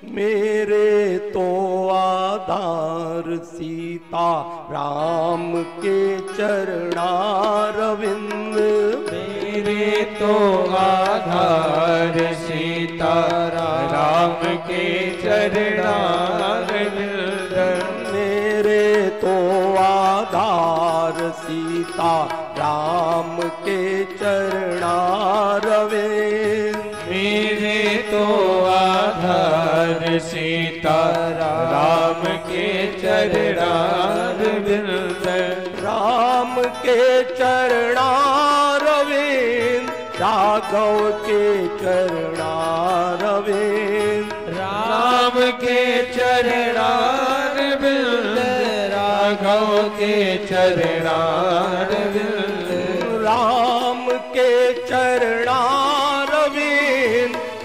मेरे तो आधार सीता राम के चरणारविंद। मेरे तो आधार सीता राम के चरणारविंद। मेरे तो आधार सीता राम के चरणारविंद। मेरे तो आधार सीता राम के चरणारविंद। राम के चरणारविंद राघव के चरणारविंद। राम के चरणारविंद राघव के चरणारविंद। राम के चरणारविंद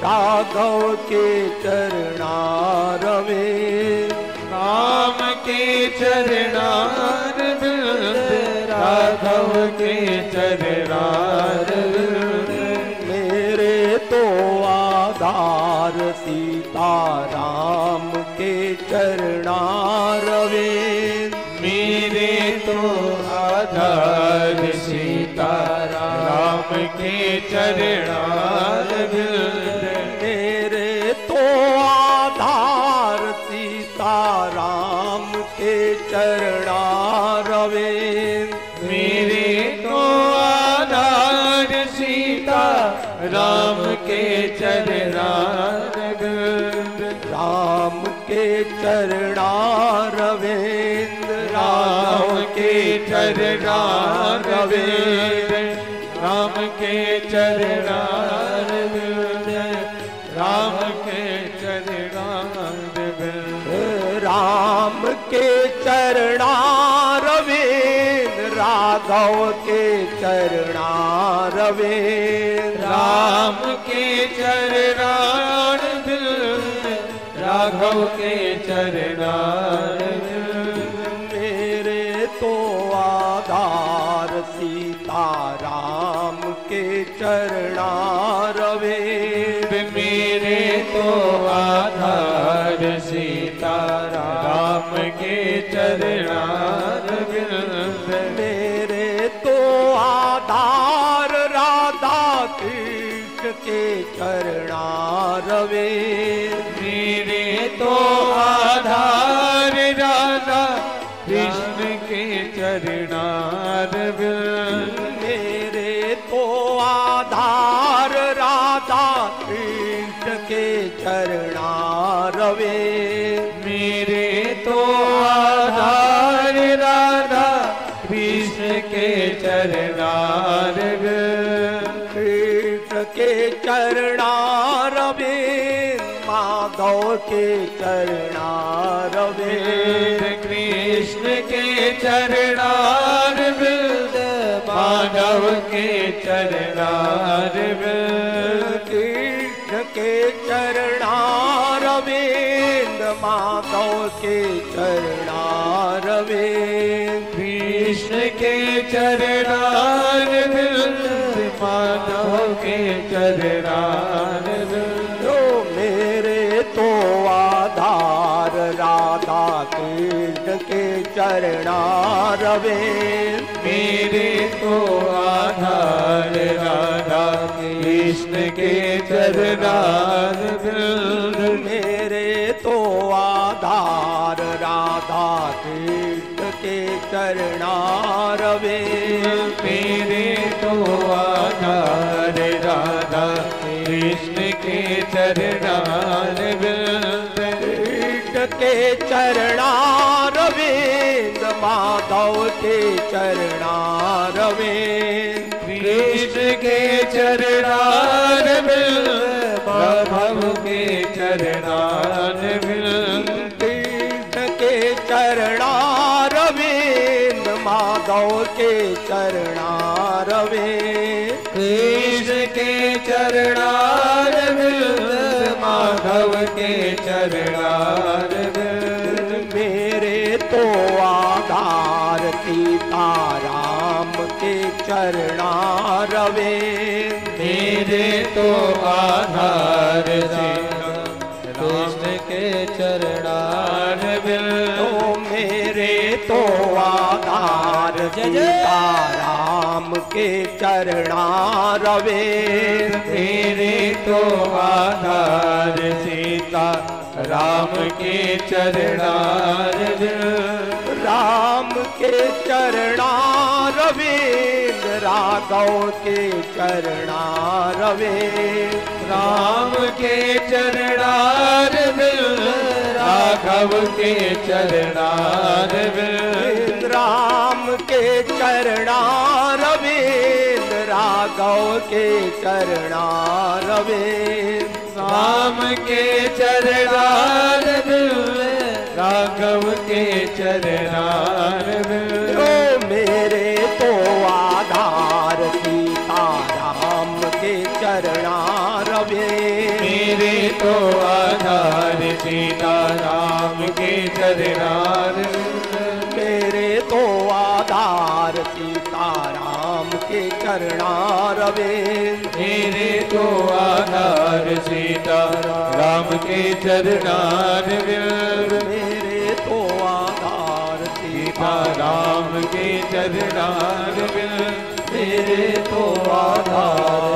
राघव के चरणारविंद। राम के चरणारविंद राघव के चरणारविंद। मेरे तो आधार सीता राम के चरणारविंद। मेरे तो आधार सीता राम के चरणारविंद। मेरे तो आधार सीता राम के चरणारविंद। मेरे तो आधार सीता राम के चरणारविंद। राम के चरणारविंद राम के चरणारविंद। राम के चरणारविंद राम के चरणारविंद। राम के चरणारविंद राघव के चरणारविंद। राम के चरणारविंद राघव के चरणारविंद। मेरे तो आधार सीता राम के चरणारविंद। मेरे तो आधार सीता राम के चरणारविंद। मेरे तो आधार राधा कृष्ण के चरणारविंद। मेरे तो आधार राधा कृष्ण के चरणारविंद। मेरे तो आधार राधा कृष्ण के चरणारविंद। मेरे तो आधार राधा कृष्ण के चरणारविंद। कृष्ण के चरणारविंद माधव के चरणारविंद। कृष्ण के चरणारविंद माधव के चरणारविंद। कृष्ण के चरणारविंद माधव के चरणारविंद। कृष्ण के चरणारविंद माधव के चरणारविंद। मेरे तो आधार राधा कृष्ण के चरणारविंद। मेरे तो आधार राधा कृष्ण के चरणारविंद। मेरे तो आधार राधा कृष्ण के चरणारविंद। मेरे तो आधार राधा कृष्ण के चरणारविंद। कृष्ण के चरणारविंद माधव के चरणारविंद। कृष्ण के चरणारविंद माधव के चरणारविंद। कृष्ण के चरणारविंद माधव के चरणारविंद। कृष्ण के चरणारविंद माधव के चरणारविंद। मेरे तो आधार सीता राम के चरणारविंद। मेरे तो आधार सीता राम कृष्ण के चरणार बिंद तो मेरे तो आधार सीताराम के चरणारवे मेरे तो आधार सीता राम के चरणार बिंद राम के चरणारवे राघव के चरणारवे राम के चरणार बिंद राघव के चरणार बिंद राम के चरणारवे राघव के चरणारवे राम के चरणार बिंद राघव के चरणार बिंद ओ मेरे तो आधार सीताराम के चरणारवे मेरे तो आधार सीताराम के चरणार मेरे तो आधार सीताराम के चरणारवे मेरे तो आधार सीताराम के चरणार मेरे तो आधार सीताराम के चरणार मेरे तो आधार